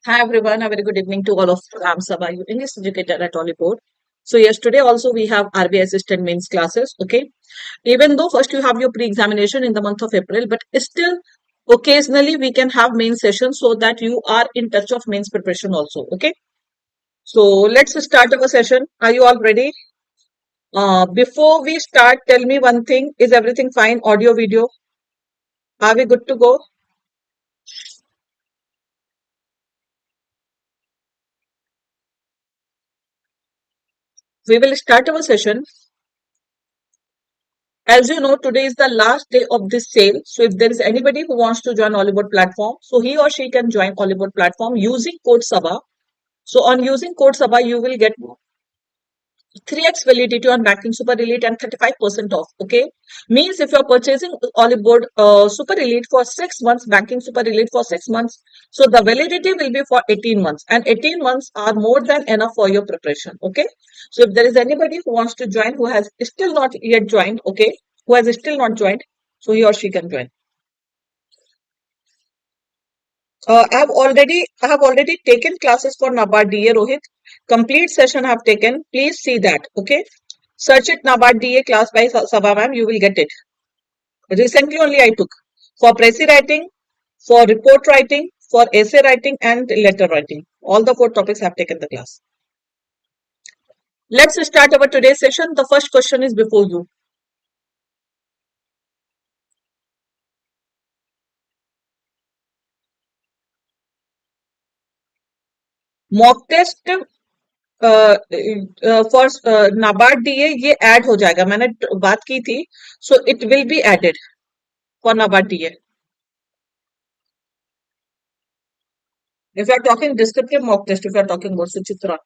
Hi everyone, a very good evening to all of you. I'm Saba, your English educator at Oliveboard. So yesterday also we have RBI Assistant Mains classes. Okay, even though first you have your pre-examination in the month of April, but still occasionally we can have main sessions so that you are in touch of mains preparation also. Okay, so let's start our session. Are you all ready? Before we start, tell me one thing: is everything fine? Audio, video? Are we good to go? We will start our session. As you know, today is the last day of this sale. So if there is anybody who wants to join Oliveboard platform, so he or she can join Oliveboard platform using code Saba. So on using code Saba, you will get 3x validity on banking super elite and 35% off. Okay, means if you're purchasing Oliveboard super elite for 6 months, banking super elite for 6 months, so the validity will be for 18 months, and 18 months are more than enough for your preparation. Okay, so if there is anybody who wants to join who has still not yet joined, okay, who has still not joined, so he or she can join. I have already taken classes for NABARD DA, Rohit. Complete session I have taken. Please see that. Okay. Search it NABARD DA class by Saba ma'am. You will get it. Recently only I took for Pressy writing, for report writing, for essay writing, and letter writing. All the 4 topics I have taken the class. Let's start our today's session. The first question is before you. Mock test for NABARD DA ये add हो जाएगा मैंने बात की थी so it will be added for NABARD DA if you are talking descriptive mock test if you are talking about Suchitra.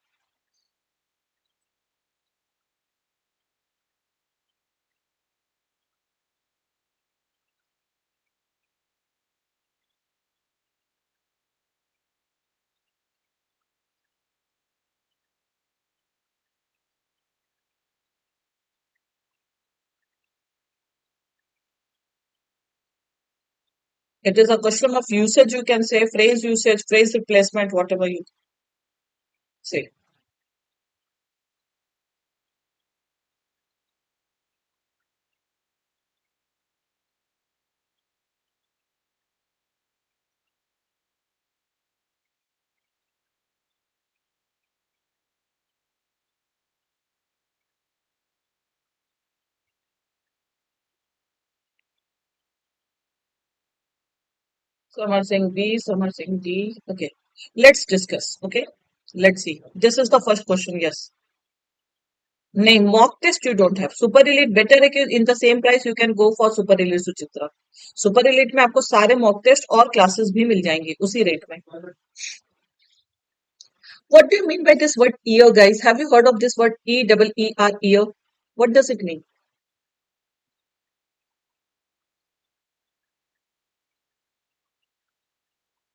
It is a question of usage, you can say phrase usage, phrase replacement, whatever you say. Some are saying B, some are saying D. Okay, let's discuss. Okay, let's see. This is the first question. Yes. नहीं mock test you don't have super elite better है कि in the same price you can go for super elite Suchitra super elite में आपको सारे mock test और classes भी मिल जाएंगे उसी रेट में What do you mean by this word ear, guys? Have you heard of this word E-double-E-R, ear? What does it mean?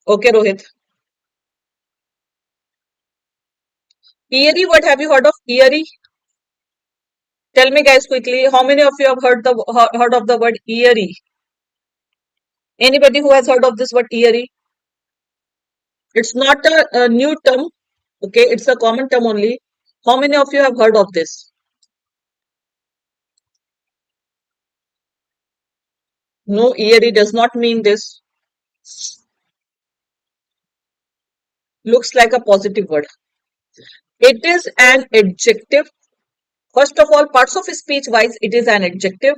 Okay, Rohit. Eerie, what have you heard of eerie? Tell me, guys, quickly. How many of you have heard of the word eerie? Anybody who has heard of this word eerie? It's not a new term. Okay, it's a common term only. How many of you have heard of this? No, eerie does not mean this. Looks like a positive word. It is an adjective. First of all, parts of speech wise, it is an adjective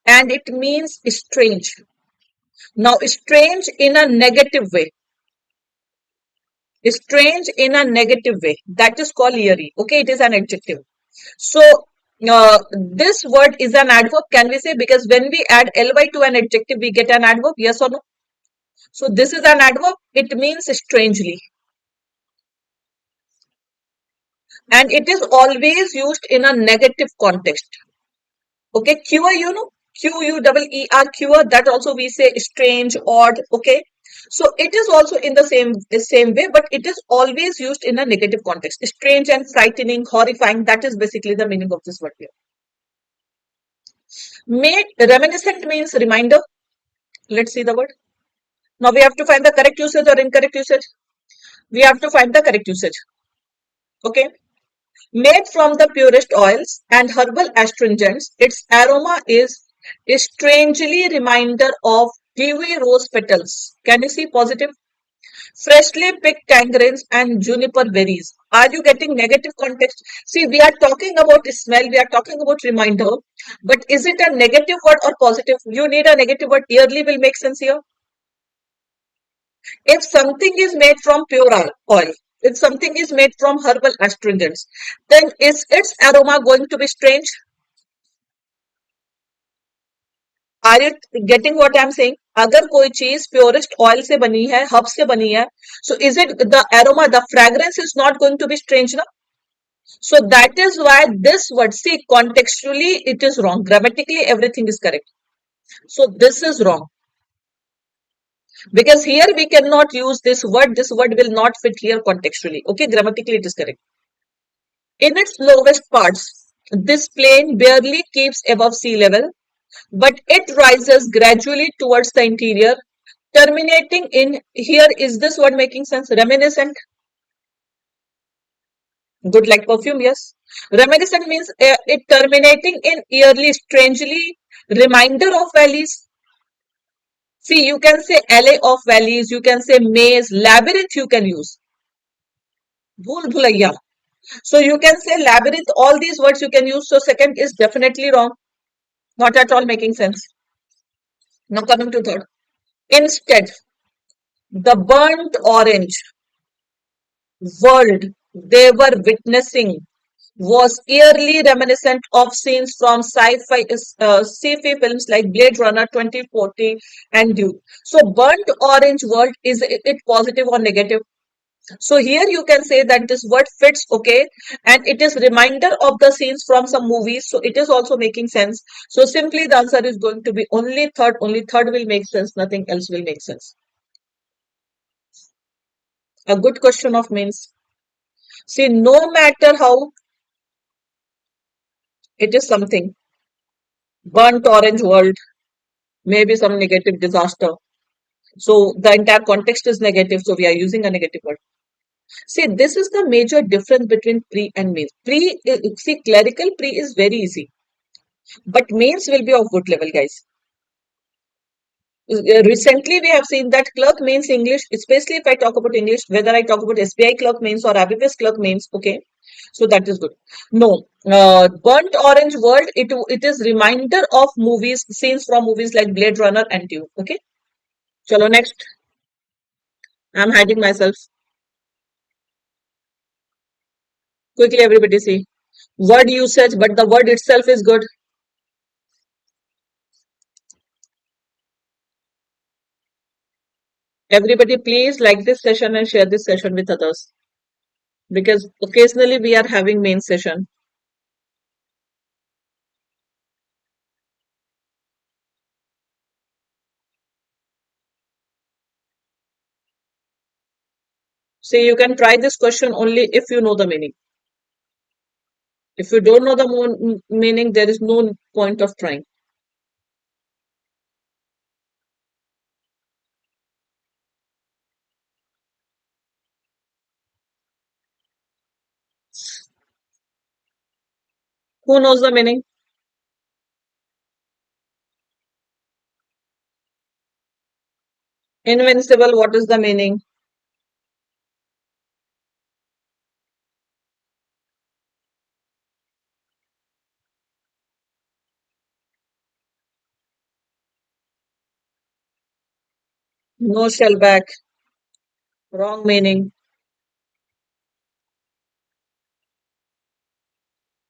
and it means strange. Now, strange in a negative way. Strange in a negative way. That is called eerie. Okay, it is an adjective. So, this word is an adverb, can we say? Because when we add ly to an adjective, we get an adverb, yes or no? So, this is an adverb. It means strangely. And it is always used in a negative context. Okay, queer, you know, Q-U-E-E-R, queer, that also we say strange, odd, okay. So it is also in the same way, but it is always used in a negative context. Strange and frightening, horrifying, that is basically the meaning of this word here. Made reminiscent means reminder. Let's see the word. Now we have to find the correct usage or incorrect usage. We have to find the correct usage. Okay. Made from the purest oils and herbal astringents, its aroma is a strangely reminder of dewy rose petals. Can you see positive? Freshly picked tangerines and juniper berries. Are you getting negative context? See, we are talking about smell, we are talking about reminder, but is it a negative word or positive? You need a negative word. Yearly will make sense here. If something is made from pure oil, if something is made from herbal astringents, then is its aroma going to be strange? Are you getting what I'm saying? अगर कोई चीज purest oil से बनी है, herb से बनी है, so is it the aroma, the fragrance is not going to be strange, na? So that is why this word, see, contextually it is wrong. Grammatically everything is correct. So this is wrong. Because here we cannot use this word. This word will not fit here contextually. Okay, grammatically it is correct. In its lowest parts, this plane barely keeps above sea level, but it rises gradually towards the interior, terminating in, here is this word making sense? Reminiscent. Good, like perfume, yes. Reminiscent means it terminating in yearly, strangely, reminder of valleys. See, you can say alley of valleys, you can say maze, labyrinth you can use. Bhul bhulaiya. So you can say labyrinth, all these words you can use. So second is definitely wrong. Not at all making sense. Now coming to third. Instead, the burnt orange world they were witnessing was eerily reminiscent of scenes from sci-fi films like Blade Runner 2040 and Dune. So burnt orange world, is it positive or negative? So here you can say that this word fits, okay, and it is reminder of the scenes from some movies, so it is also making sense. So simply the answer is going to be only third will make sense, nothing else will make sense. A good question of means. See, no matter how it is something, burnt orange world, maybe some negative disaster. So the entire context is negative, so we are using a negative word. See, this is the major difference between pre and mains. See, clerical pre is very easy, but mains will be of good level, guys. Recently, we have seen that clerk mains English, especially if I talk about English, whether I talk about SBI clerk mains or RBI clerk mains, okay. So that is good. No, burnt orange world, it is reminder of movies, scenes from movies like Blade Runner and Dune, okay. Chalo, next. I'm hiding myself. Quickly, everybody see. Word usage, but the word itself is good. Everybody, please like this session and share this session with others because occasionally we are having main session. See, you can try this question only if you know the meaning. If you don't know the meaning, there is no point of trying. Who knows the meaning? Invincible, what is the meaning? No shellback. Wrong meaning.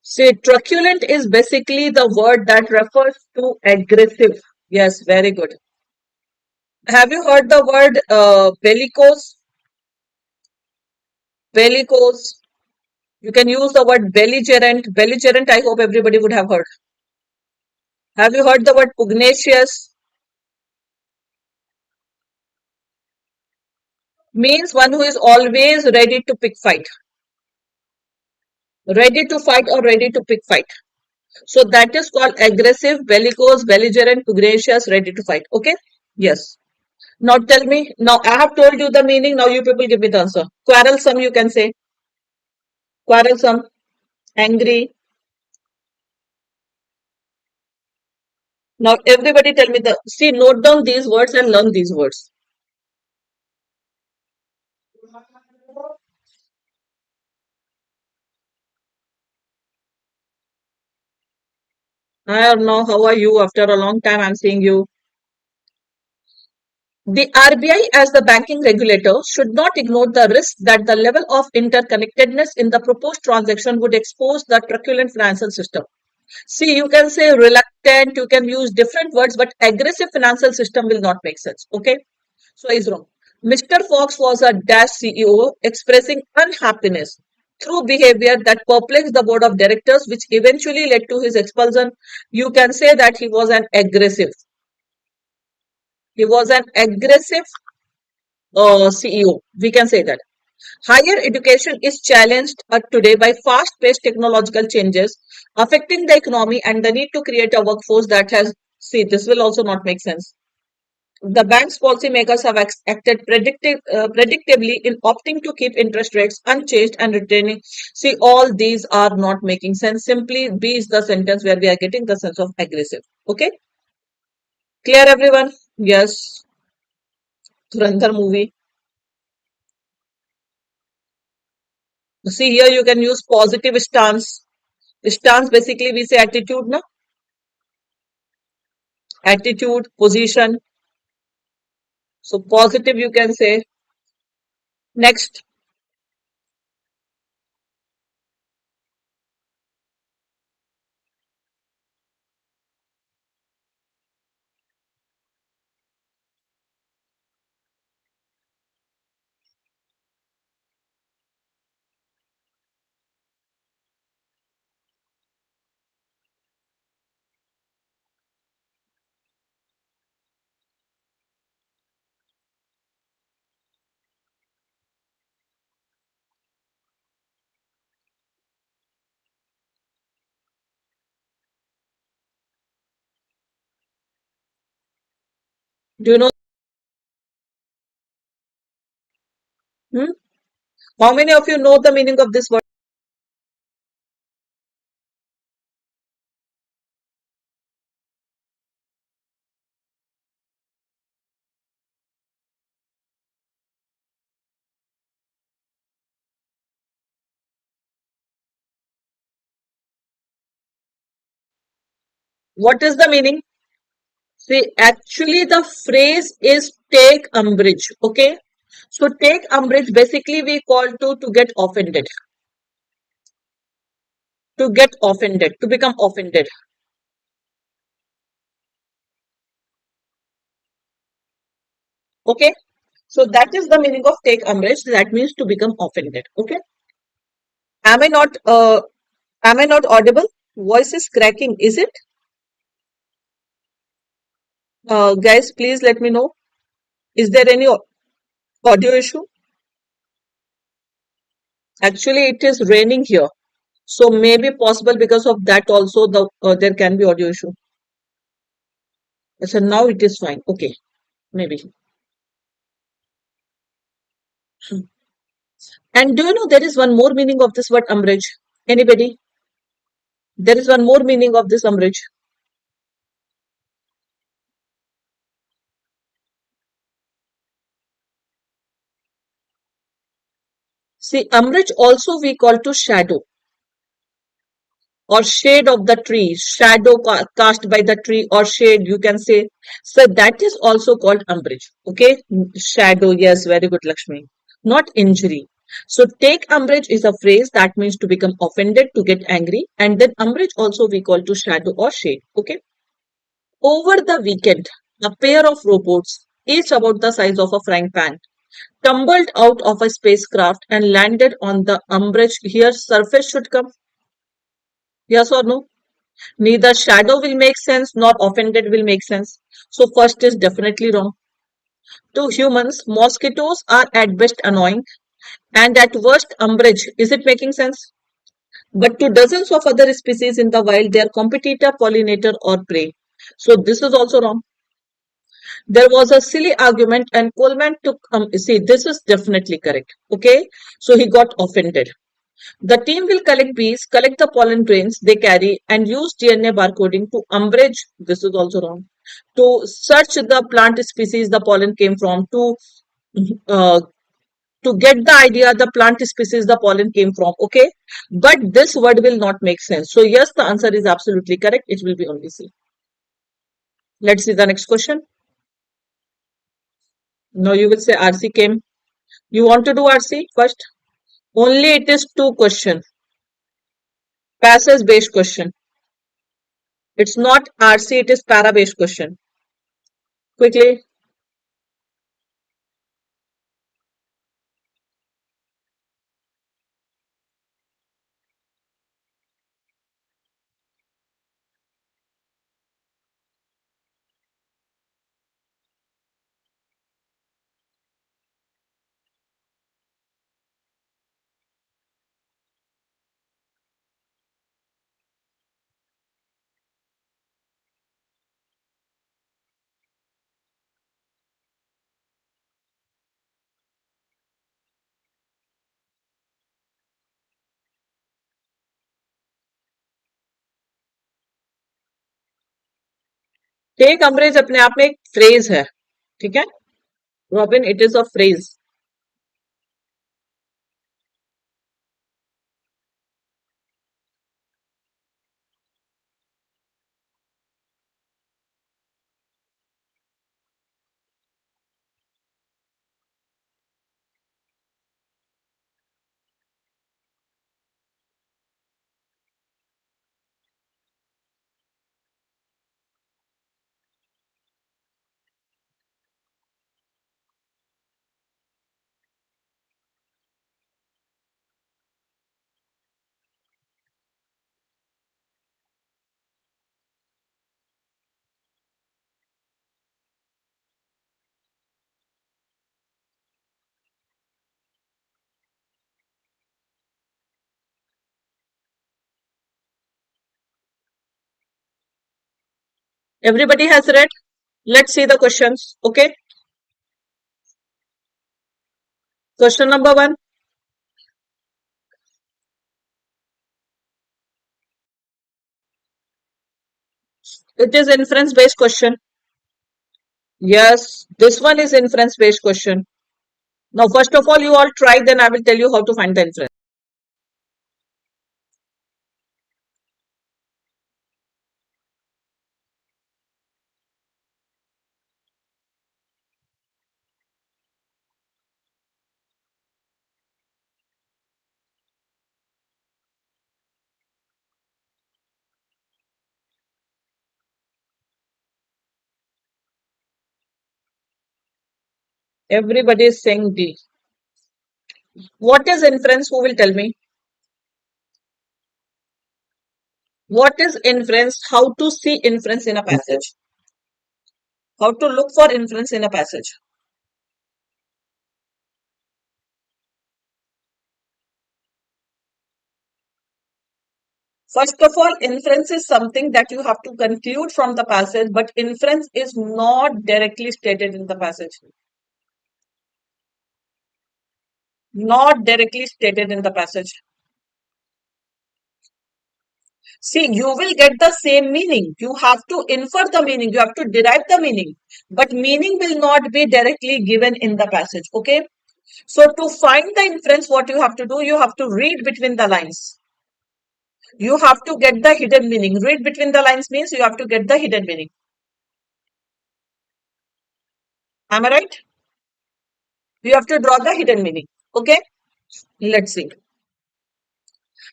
See, truculent is basically the word that refers to aggressive. Yes, very good. Have you heard the word bellicose? Bellicose. You can use the word belligerent. Belligerent, I hope everybody would have heard. Have you heard the word pugnacious? Means one who is always ready to pick fight. Ready to fight or ready to pick fight. So that is called aggressive, bellicose, belligerent, pugnacious, ready to fight. Okay? Yes. Now tell me. Now I have told you the meaning. Now you people give me the answer. Quarrelsome, you can say. Quarrelsome, angry. Now everybody tell me the. See, note down these words and learn these words. I don't know. How are you? After a long time, I'm seeing you. The RBI, as the banking regulator, should not ignore the risk that the level of interconnectedness in the proposed transaction would expose the truculent financial system. See, you can say reluctant, you can use different words, but aggressive financial system will not make sense. Okay? So is wrong. Mr. Fox was a dash CEO expressing unhappiness through behavior that perplexed the board of directors, which eventually led to his expulsion. You can say that he was an aggressive. He was an aggressive CEO. We can say that. Higher education is challenged today by fast paced technological changes affecting the economy and the need to create a workforce that has. See, this will also not make sense. The bank's policymakers have acted predictably in opting to keep interest rates unchanged and retaining. See, all these are not making sense. Simply B is the sentence where we are getting the sense of aggressive. Okay? Clear, everyone? Yes. Dhurandhar movie. See, here you can use positive stance. Stance basically we say attitude, no? Attitude, position. So positive you can say. Next, do you know? Hmm? How many of you know the meaning of this word? What is the meaning? See, actually the phrase is take umbrage. Okay. So take umbrage basically we call to get offended. To get offended. To become offended. Okay. So that is the meaning of take umbrage. That means to become offended. Okay. Am I not audible? Voice is cracking. Is it? Guys, please let me know. Is there any audio issue? Actually, it is raining here. So maybe possible because of that also there can be audio issue. So now it is fine. Okay, maybe. And do you know there is one more meaning of this word umbrage? Anybody? There is one more meaning of this umbrage. See, umbrage also we call to shadow or shade of the tree, shadow cast by the tree or shade, you can say. So that is also called umbrage. Okay, shadow. Yes, very good, Lakshmi. Not injury. So take umbrage is a phrase that means to become offended, to get angry, and then umbrage also we call to shadow or shade. Okay. Over the weekend, a pair of robots, each about the size of a frying pan, tumbled out of a spacecraft and landed on the umbrage. Here, surface should come. Yes or no? Neither shadow will make sense nor offended will make sense. So first is definitely wrong. To humans, mosquitoes are at best annoying and at worst umbrage. Is it making sense? But to dozens of other species in the wild, they are competitor, pollinator or prey. So this is also wrong. There was a silly argument and Coleman took, see, this is definitely correct. Okay. So he got offended. The team will collect bees, collect the pollen grains they carry, and use DNA barcoding to umbrage. This is also wrong. To search the plant species the pollen came from, uh, to get the idea the plant species the pollen came from. Okay, but this word will not make sense. So yes, the answer is absolutely correct. It will be only C. Let's see the next question. No, you will say RC came. You want to do RC first? Only it is two question. Passage based question. It's not RC. It is para based question. Quickly. Take umbrage अपने आप में एक phrase है. ठीक है. Robin, it is a phrase. Everybody has read. Let's see the questions. Okay. Question number 1. It is inference based question. Yes, this one is inference based question. Now, first of all, you all try, then I will tell you how to find the inference. Everybody is saying D. What is inference? Who will tell me? What is inference? How to see inference in a passage? How to look for inference in a passage? First of all, inference is something that you have to conclude from the passage, but inference is not directly stated in the passage. Not directly stated in the passage. See, you will get the same meaning. You have to infer the meaning. You have to derive the meaning. But meaning will not be directly given in the passage. Okay. So to find the inference, what you have to do, you have to read between the lines. You have to get the hidden meaning. Read between the lines means you have to get the hidden meaning. Am I right? You have to draw the hidden meaning. Okay. Let's see.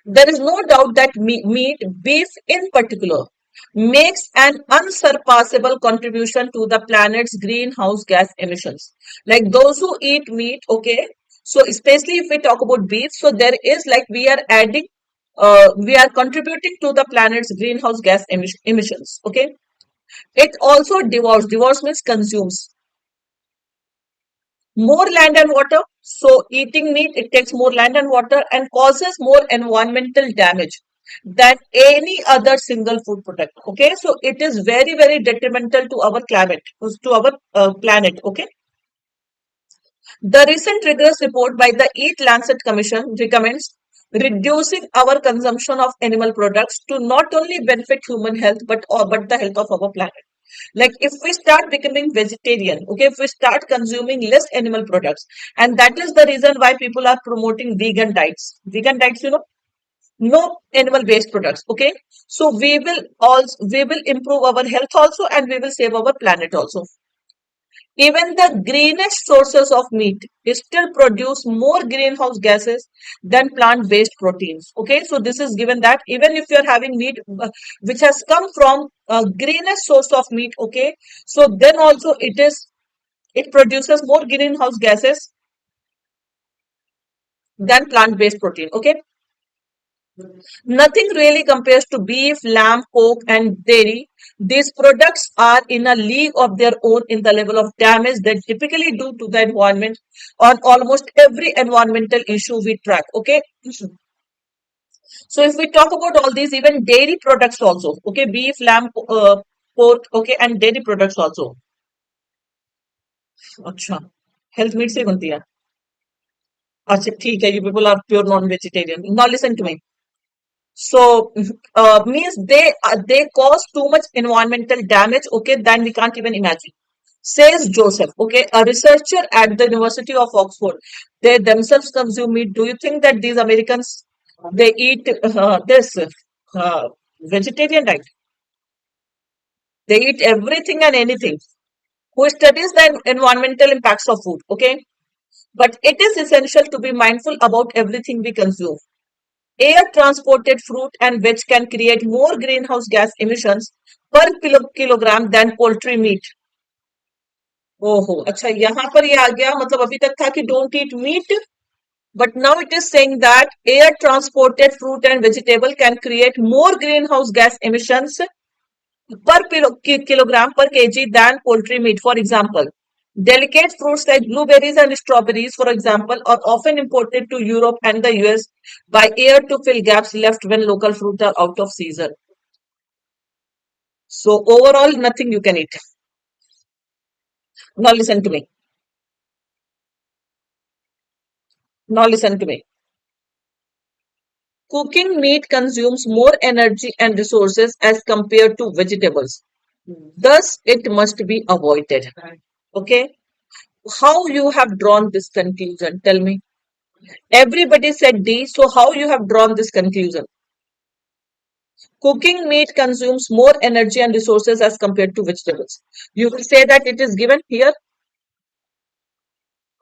There is no doubt that meat, beef in particular, makes an unsurpassable contribution to the planet's greenhouse gas emissions. Like those who eat meat, okay. So especially if we talk about beef, so there is like we are adding, we are contributing to the planet's greenhouse gas emissions. Okay. It also devours. Devours means consumes more land and water. So eating meat, it takes more land and water and causes more environmental damage. than any other single food product. Okay, so it is very, very detrimental to our climate, to our planet. Okay, the recent rigorous report by the Eat Lancet Commission recommends reducing our consumption of animal products to not only benefit human health but the health of our planet. Like if we start becoming vegetarian, okay, if we start consuming less animal products, and that is the reason why people are promoting vegan diets. Vegan diets, no animal based products. Okay, so we will improve our health also, and we will save our planet also. Even the greenest sources of meat still produce more greenhouse gases than plant-based proteins. Okay, so this is given that even if you're having meat which has come from a greenest source of meat, okay, so then also it produces more greenhouse gases than plant-based protein. Okay, nothing really compares to beef, lamb, pork, and dairy. These products are in a league of their own in the level of damage they typically do to the environment on almost every environmental issue we track. Okay. So if we talk about all these, even dairy products also, okay, beef, lamb, pork, okay, and dairy products also. अच्छा, health meat से बनती है. अच्छा ठीक है, you people are pure non-vegetarian. Now listen to me. So means they cause too much environmental damage, okay, than we can't even imagine. Says Joseph, okay, a researcher at the University of Oxford. They themselves consume meat. Do you think that these Americans they eat this vegetarian diet? They eat everything and anything. Who studies the environmental impacts of food? Okay, but it is essential to be mindful about everything we consume. Air transported fruit and veg can create more greenhouse gas emissions per kilogram than poultry meat. ओहो अच्छा यहाँ पर ये आ गया मतलब अभी तक था कि don't eat meat but now it is saying that air transported fruit and vegetable can create more greenhouse gas emissions per kilogram per kg than poultry meat. For example, delicate fruits like blueberries and strawberries, for example, are often imported to Europe and the US by air to fill gaps left when local fruits are out of season. So overall, nothing you can eat. Now listen to me. Now listen to me. Cooking meat consumes more energy and resources as compared to vegetables. Thus, it must be avoided. Okay. How you have drawn this conclusion? Tell me. Everybody said D. So how you have drawn this conclusion? Cooking meat consumes more energy and resources as compared to vegetables. You will say that it is given here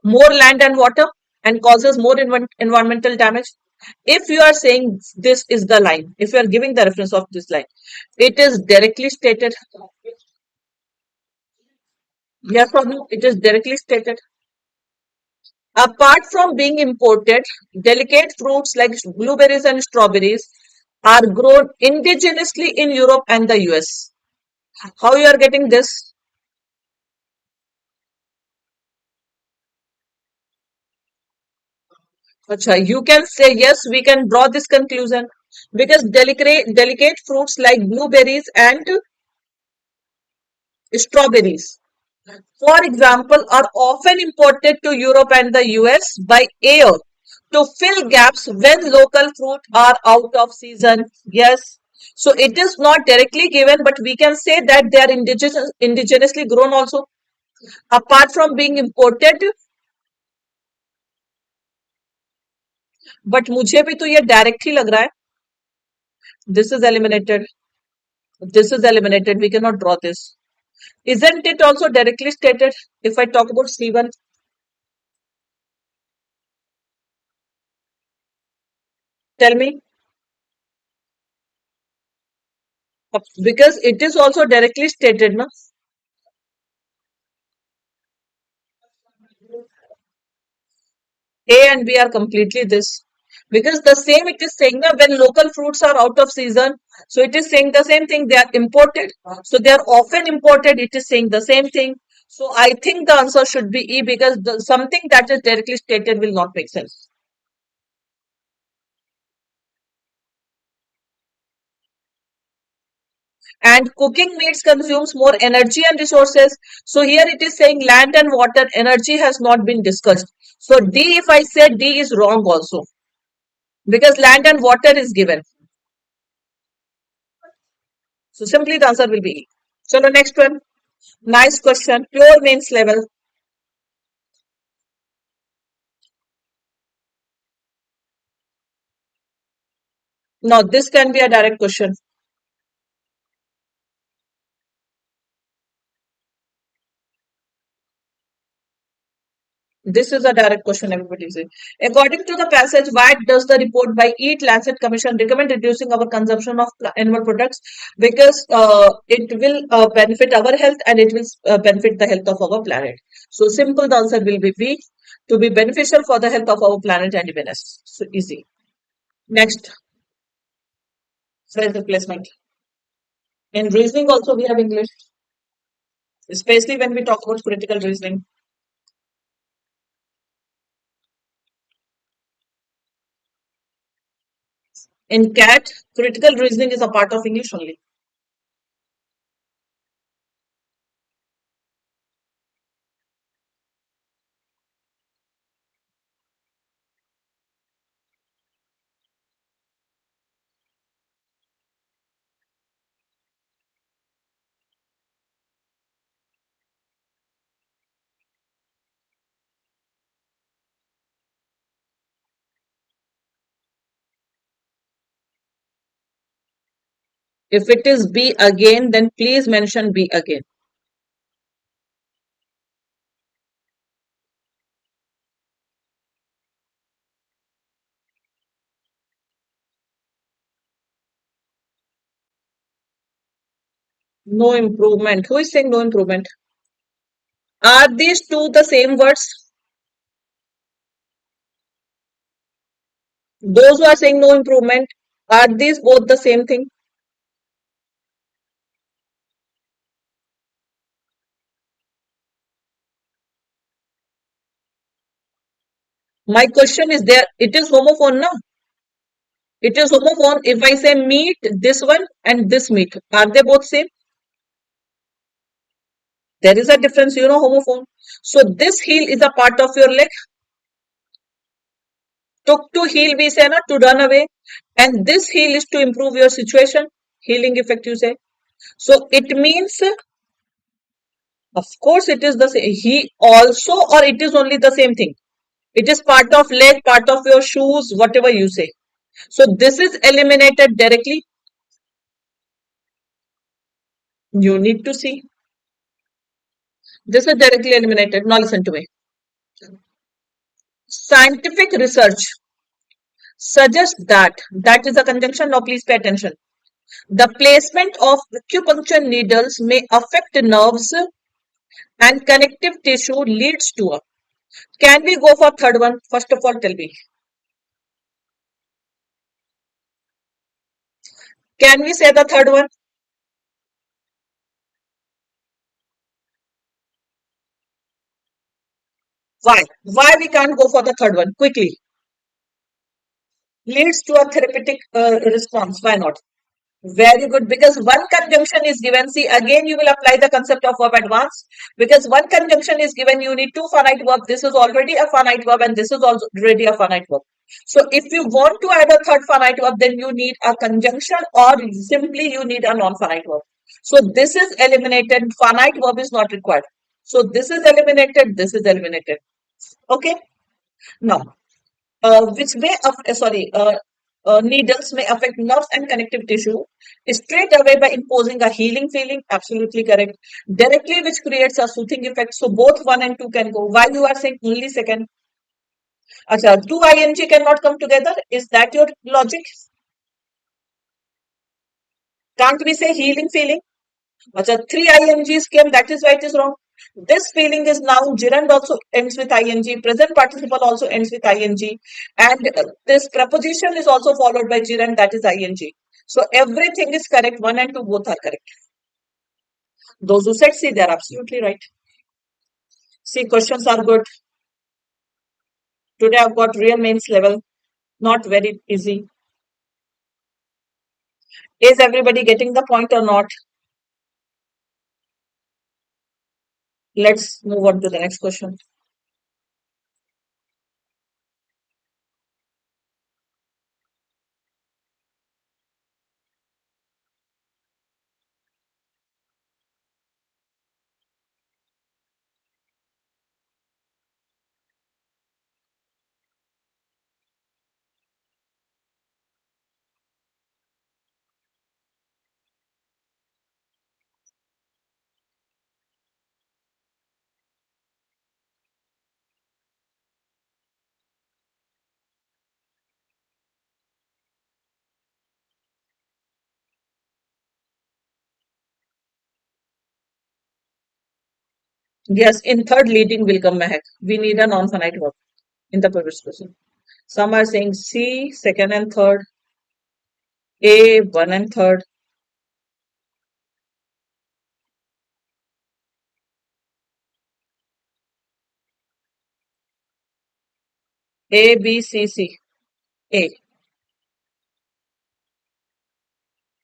more land and water and causes more environmental damage. If you are saying this is the line, if you are giving the reference of this line, it is directly stated. Yes or no? It is directly stated. Apart from being imported, delicate fruits like blueberries and strawberries are grown indigenously in Europe and the US. How you are getting this? Acha, you can say yes, we can draw this conclusion because delicate fruits like blueberries and strawberries, for example, are often imported to Europe and the US by air to fill gaps when local fruit are out of season. Yes. So it is not directly given, but we can say that they are indigenously grown also. Apart from being imported, but मुझे भी तो ये directly लग रहा है. This is eliminated. This is eliminated. We cannot draw this. Isn't it also directly stated? If I talk about C1, tell me. Because it is also directly stated, no? A and B are completely this. Because the same it is saying that when local fruits are out of season, so it is saying the same thing, they are imported. So they are often imported, it is saying the same thing. So I think the answer should be E because something that is directly stated will not make sense. and cooking meats consumes more energy and resources. So here it is saying land and water, energy has not been discussed. So D, if I say D is wrong also, because land and water is given. So simply the answer will be E. So the next one, nice question, pure mains level. Now this can be a direct question. This is a direct question, everybody say. According to the passage, why does the report by Eat Lancet Commission recommend reducing our consumption of animal products? Because it will benefit our health and it will benefit the health of our planet. So simple, the answer will be B, to be beneficial for the health of our planet and even us. So easy. Next, phrase replacement. In reasoning also we have English, especially when we talk about critical reasoning. In CAT, critical reasoning is a part of English only. If it is B again, then please mention B again. No improvement. Who is saying no improvement? Are these two the same words? Those who are saying no improvement, are these both the same thing? My question is there. It is homophone now. It is homophone. If I say meat, this one and this meat, are they both same? There is a difference, homophone. So this heel is a part of your leg. Took to heal, we say, not to run away. And this heal is to improve your situation. Healing effect, you say. So it means, of course, it is the same. He also, or it is only the same thing. It is part of leg, part of your shoes, whatever you say. So this is eliminated directly. You need to see. This is directly eliminated. Now listen to me. Scientific research suggests that is a conjunction. Now please pay attention. The placement of acupuncture needles may affect nerves and connective tissue leads to a. Can we go for third one? First of all, tell me. Can we say the third one? Why? Why we can't go for the third one? Quickly. Leads to a therapeutic response. Why not? Very good. Because one conjunction is given. See, again, you will apply the concept of verb advanced. Because one conjunction is given, you need two finite verb. This is already a finite verb and this is also already a finite verb. So if you want to add a third finite verb, then you need a conjunction or simply you need a non-finite verb. So this is eliminated. Finite verb is not required. So this is eliminated. This is eliminated. Okay. Now, which may needles may affect nerves and connective tissue straight away by imposing a healing feeling. Absolutely correct. Directly, which creates a soothing effect. So both one and two can go. Why you are saying only second? Acha, two ing cannot come together. Is that your logic? Can't we say healing feeling? Acha, three ings came. That is why it is wrong. This feeling is noun. Gerund also ends with ing. Present participle also ends with ing. And this preposition is also followed by gerund. That is ing. So everything is correct. One and two both are correct. Those who said C, they are absolutely right. See, questions are good. Today I've got real mains level. Not very easy. Is everybody getting the point or not? Let's move on to the next question. Yes, in third leading will come Mehak. We need a non-finite verb in the previous question. Some are saying C, second and third, A, one and third, A, B, C, C, A,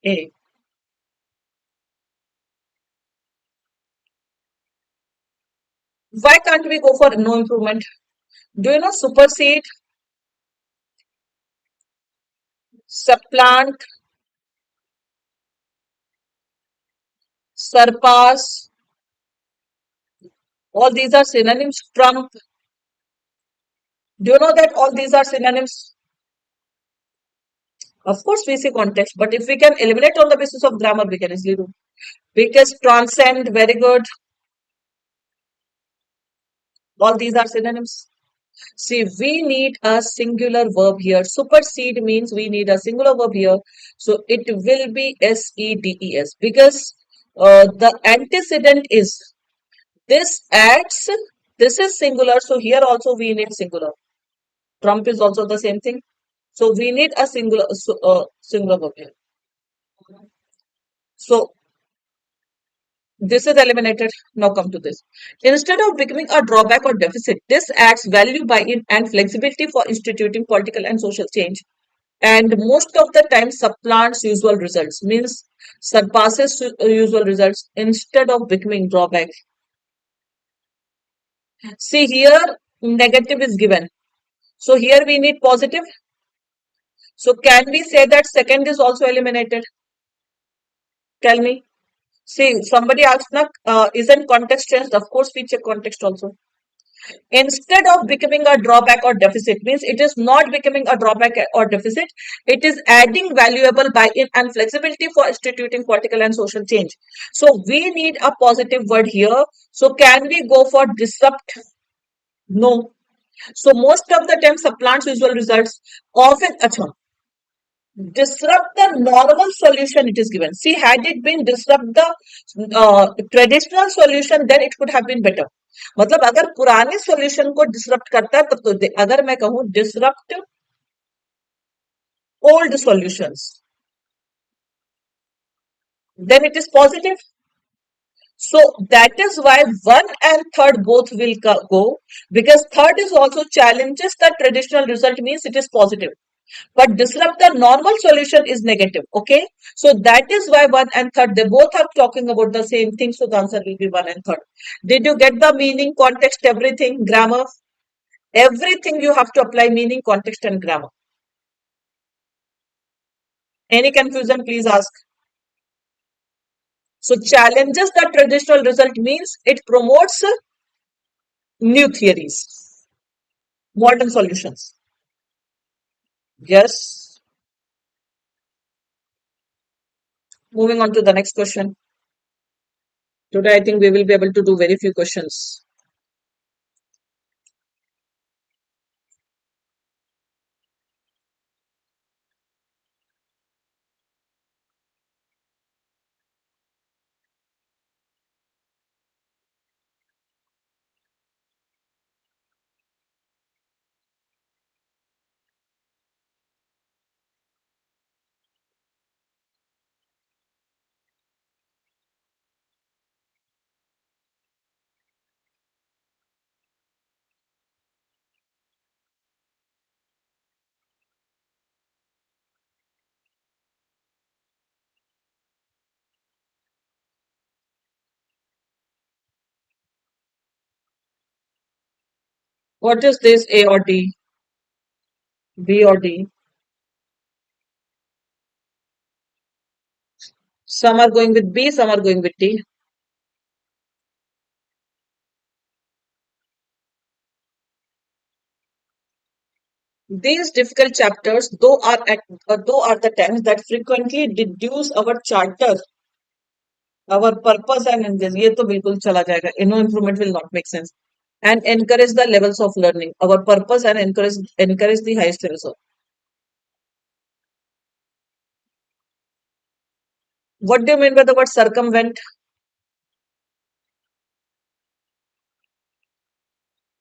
A. Why can't we go for no improvement? Do you know supersede, supplant, surpass, all these are synonyms. Trump. Do you know that all these are synonyms? Of course, we see context, but if we can eliminate on the basis of grammar, we can easily do. Because transcend, very good. All these are synonyms. See, we need a singular verb here. Supersede means we need a singular verb here. So it will be SEDES because the antecedent is this adds, this is singular. So here also we need singular. Trump is also the same thing. So we need a singular verb here. So this is eliminated. Now come to this. Instead of becoming a drawback or deficit, this adds value, buy-in, and flexibility for instituting political and social change. And most of the time supplants usual results, means surpasses usual results instead of becoming drawback. See here, negative is given. So here we need positive. So can we say that second is also eliminated? Tell me. See, somebody asked, isn't context changed? Of course, we check context also. Instead of becoming a drawback or deficit, means it is not becoming a drawback or deficit. It is adding valuable buy-in and flexibility for instituting political and social change. So we need a positive word here. So can we go for disrupt? No. So most of the time supplants visual results. Often, achha, disrupt the normal solution it is given. See, had it been disrupt the traditional solution, then it could have been better. मतलब अगर पुराने solution को disrupt करता है तब तो अगर मैं कहूं disrupt old solutions then it is positive. So that is why one and third both will go because third is also challenges the traditional result means it is positive. But disrupt the normal solution is negative. Okay. So that is why one and third, they both are talking about the same thing. So the answer will be one and third. Did you get the meaning, context, everything, grammar? Everything you have to apply meaning, context, and grammar. Any confusion, please ask. So challenges the traditional result means it promotes new theories, modern solutions. Yes. Moving on to the next question. Today, I think we will be able to do very few questions. What is this? A or D? B or D? Some are going with B, some are going with D. These difficult chapters, though are the times that frequently deduce our charter, our purpose and engine. ये तो बिल्कुल चला जाएगा. No improvement will not make sense. And encourage the levels of learning. Our purpose and encourage the highest levels of. What do you mean by the word circumvent?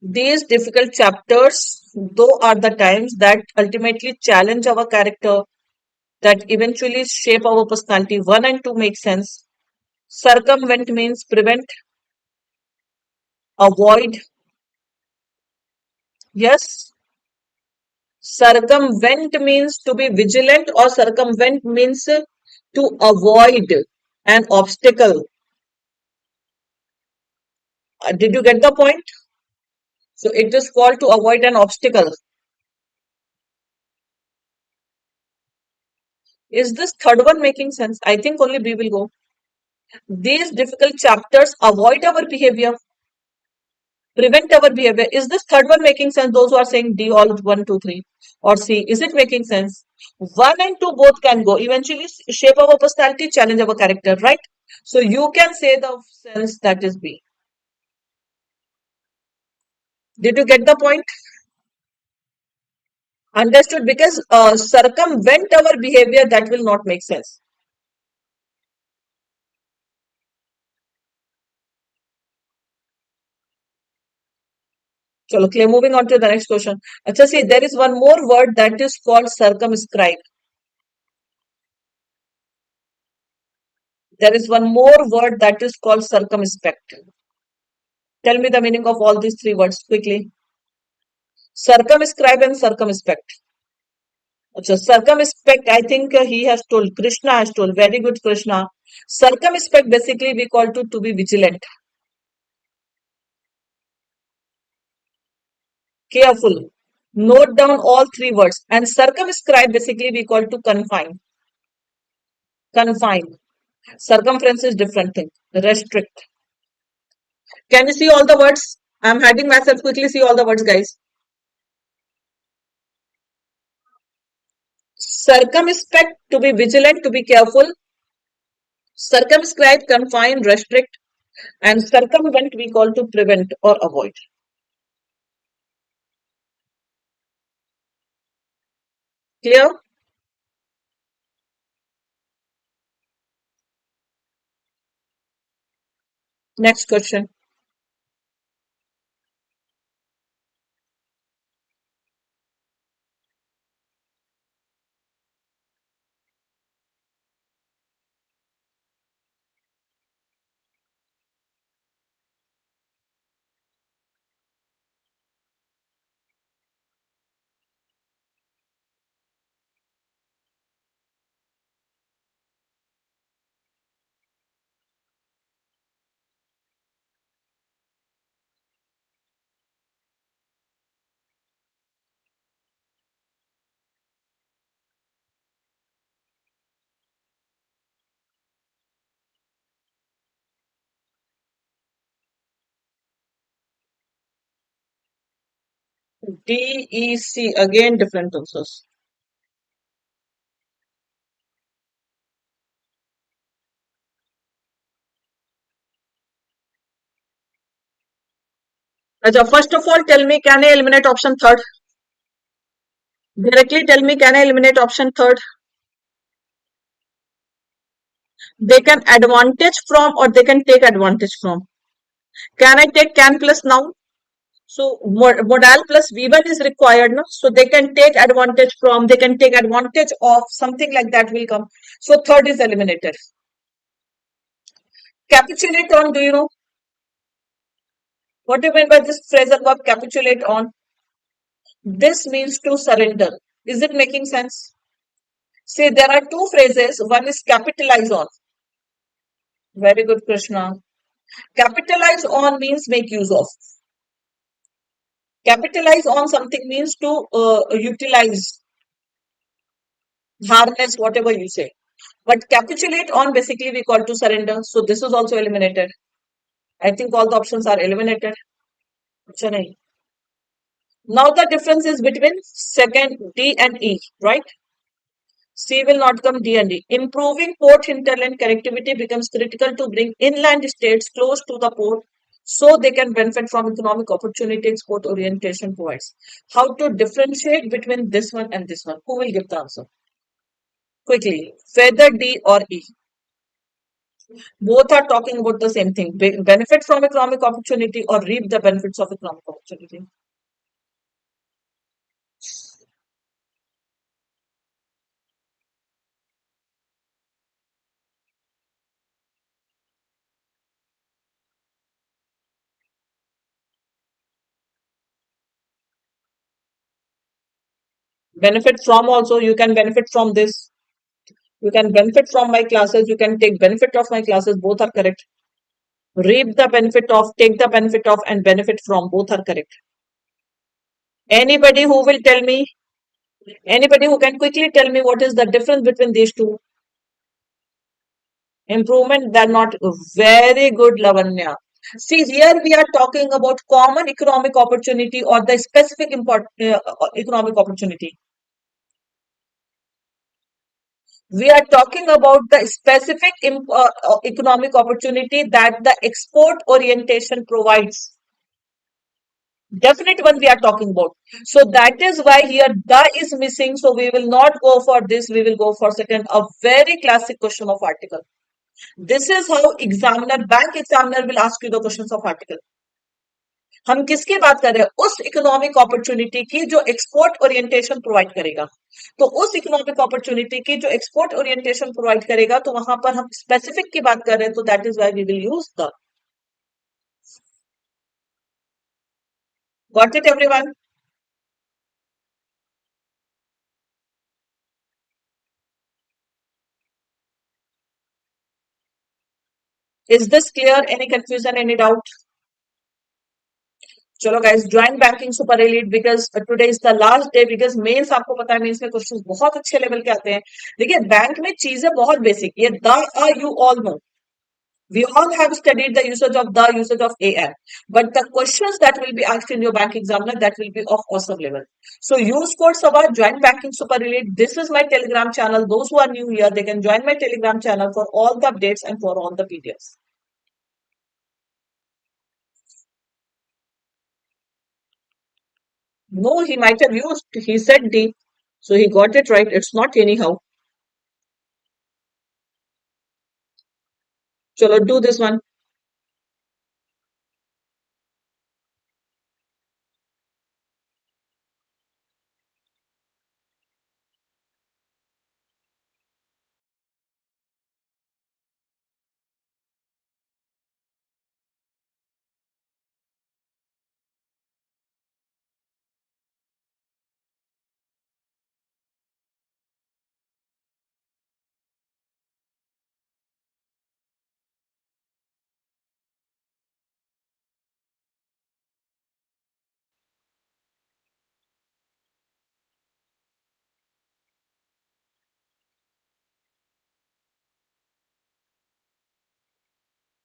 These difficult chapters, though, are the times that ultimately challenge our character, that eventually shape our personality. 1 and 2 make sense. Circumvent means prevent, avoid. Yes. Circumvent means to be vigilant, or circumvent means to avoid an obstacle. Did you get the point? So it is called to avoid an obstacle. Is this third one making sense? I think only B will go. These difficult chapters avoid our behavior, prevent our behavior. Is this third one making sense? Those who are saying D, all 1, 2, 3, or C, is it making sense? 1 and 2 both can go. Eventually shape our personality, challenge our character, right? So you can say the sense that is B. Did you get the point? Understood? Because circumvent our behavior, that will not make sense. Chalo, clear. Moving on to the next question. Acha, see, there is one more word that is called circumscribe. There is one more word that is called circumspect. Tell me the meaning of all these three words quickly. Circumscribe and circumspect. So circumspect, I think he has told, Krishna has told, very good Krishna. Circumspect basically we call to be vigilant, careful. Note down all three words. And circumscribe basically we call to confine. Confine. Circumference is different thing. Restrict. Can you see all the words? I'm hiding myself. Quickly see all the words, guys. Circumspect, to be vigilant, to be careful. Circumscribe, confine, restrict. And circumvent we call to prevent or avoid. Clear? Next question. D, E, C. Again different answers. First of all, tell me, can I eliminate option third? Directly tell me, can I eliminate option third? They can advantage from or they can take advantage from. Can I take can plus noun? So modal plus V1 is required, no? So they can take advantage from, they can take advantage of, something like that will come. So third is eliminated. Capitulate on, do you know? What do you mean by this phrasal verb capitulate on? This means to surrender. Is it making sense? See, there are two phrases. One is capitalize on. Very good, Krishna. Capitalize on means make use of. Capitalize on something means to utilize, harness, whatever you say. But capitulate on basically we call to surrender. So this is also eliminated. I think all the options are eliminated. अच्छा नहीं. Now the difference is between second D and E, right? C will not come, D and E. Improving port hinterland connectivity becomes critical to bring inland states close to the port so they can benefit from economic opportunity export orientation provides. How to differentiate between this one and this one? Who will give the answer? Quickly. Whether D or E. Both are talking about the same thing. Benefit from economic opportunity or reap the benefits of economic opportunity. Benefit from also, you can benefit from this. You can benefit from my classes. You can take benefit of my classes. Both are correct. Reap the benefit of, take the benefit of, and benefit from. Both are correct. Anybody who will tell me, anybody who can quickly tell me what is the difference between these two? Improvement, they're not very good, Lavanya. See, here we are talking about common economic opportunity or the specific economic opportunity. We are talking about the specific economic opportunity that the export orientation provides. Definite one we are talking about. So that is why here the is missing. So we will not go for this. We will go for second. A very classic question of article. This is how examiner, bank examiner will ask you the questions of article. हम किसकी बात कर रहे हैं? उस economic opportunity की जो export orientation provide करेगा. तो उस इकोनॉमिक अपॉर्चुनिटी की जो एक्सपोर्ट ओरिएंटेशन प्रोवाइड करेगा, तो वहां पर हम स्पेसिफिक की बात कर रहे हैं. तो that is why we will use the. Got it everyone? Is this clear? Any confusion, any doubt? चलो guys, join banking super elite because today is the last day. Because mains आपको पता है मेंस में questions बहुत अच्छे level के आते हैं. देखिए बैंक में चीजें बहुत बेसिक, ये the you all know. We all have studied the usage of the, usage of an, but the questions that will be asked in your bank examiner, that will be of awesome level. So use code Saba, join banking super elite. This is my telegram channel. Those who are new here, they can join my telegram channel for all the updates and for all the PDFs. No, he might have used, he said D. So he got it right. It's not anyhow. Chalo, do this one.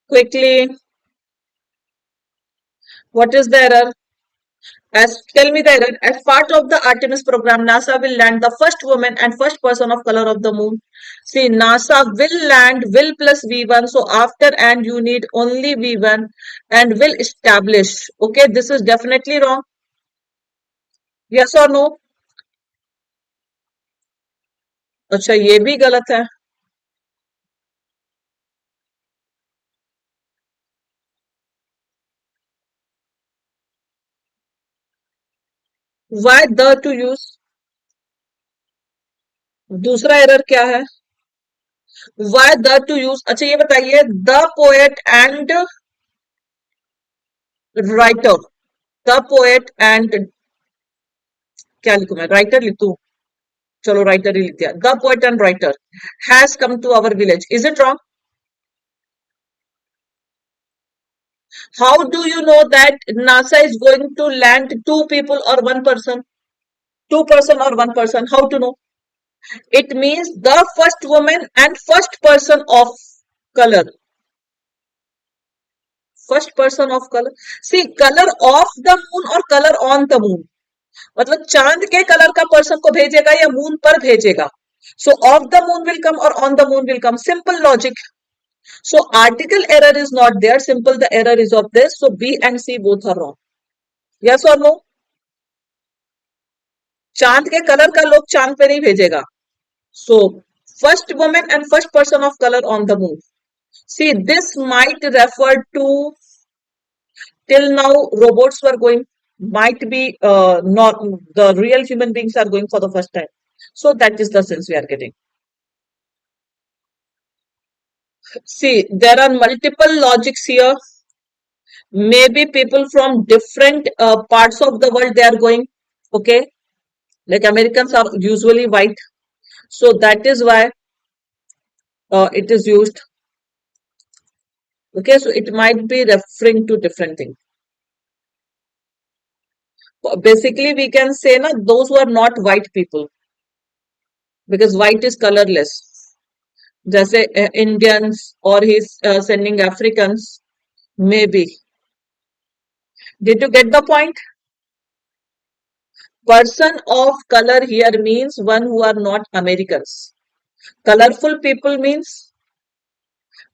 Quickly. What is the error? Tell me the error. As part of the Artemis program, NASA will land the first woman and first person of color of the moon. See, NASA will land, will plus V1. So after and you need only V1 and will establish. Okay, this is definitely wrong. Yes or no? अच्छा, ये भी गलत है. Why the to use? दूसरा error क्या है? Why the to use? अच्छा, ये बताइए. The poet and writer. The poet and क्या लिखूं मैं? Writer लिख दूं? चलो राइटर ही लिख दिया. The poet and writer has come to our village. Is it wrong? How do you know that NASA is going to land two people or one person? Two person or one person? How to know? It means the first woman and first person of color. First person of color. See, color of the moon or color on the moon. मतलब चांद के colour का person को भेजेगा या moon पर भेजेगा. So off the moon will come or on the moon will come. Simple logic. So article error is not there. Simple the error is of this. So B and C both are wrong. Yes or no? चांद के colour का लोग चांद पे नहीं भेजेगा. So first woman and first person of color on the moon. See, this might refer to till now robots were going, might be not the real human beings are going for the first time. So that is the sense we are getting. See, there are multiple logics here. Maybe people from different parts of the world they are going. Okay, like Americans are usually white, so that is why it is used. Okay, so it might be referring to different things. Basically, we can say na those who are not white people, because white is colorless. जैसे Indians or he's sending Africans, maybe. Did you get the point? Person of color here means one who are not Americans. Colorful people means,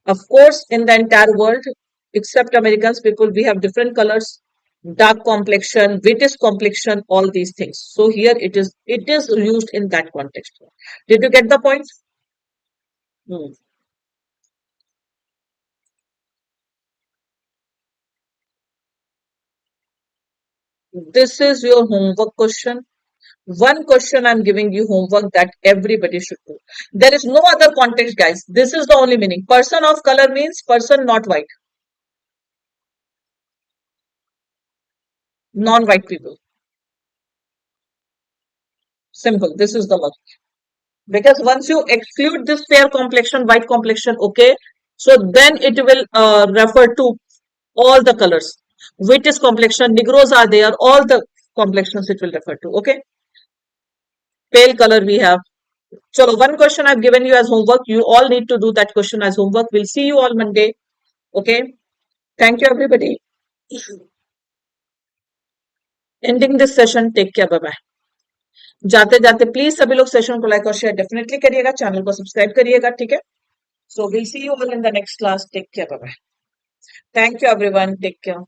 of course, in the entire world, except Americans, people, we have different colors, dark complexion, British complexion, all these things. So here it is used in that context. Did you get the point? Hmm. This is your homework question. One question I'm giving you homework that everybody should do. There is no other context, guys. This is the only meaning. Person of color means person not white. Non-white people. Simple. This is the logic. Because once you exclude this fair complexion, white complexion, okay, so then it will refer to all the colors. British complexion, Negroes are there, all the complexions it will refer to, okay. Pale color we have. So one question I've given you as homework. You all need to do that question as homework. We'll see you all Monday. Okay. Thank you, everybody. Ending this session. Take care. Bye bye. जाते जाते please सभी लोग session को like और share definitely करिएगा, channel को subscribe करिएगा, ठीक है. So will see you all in the next class. Take care. Bye bye. Thank you everyone. Take care.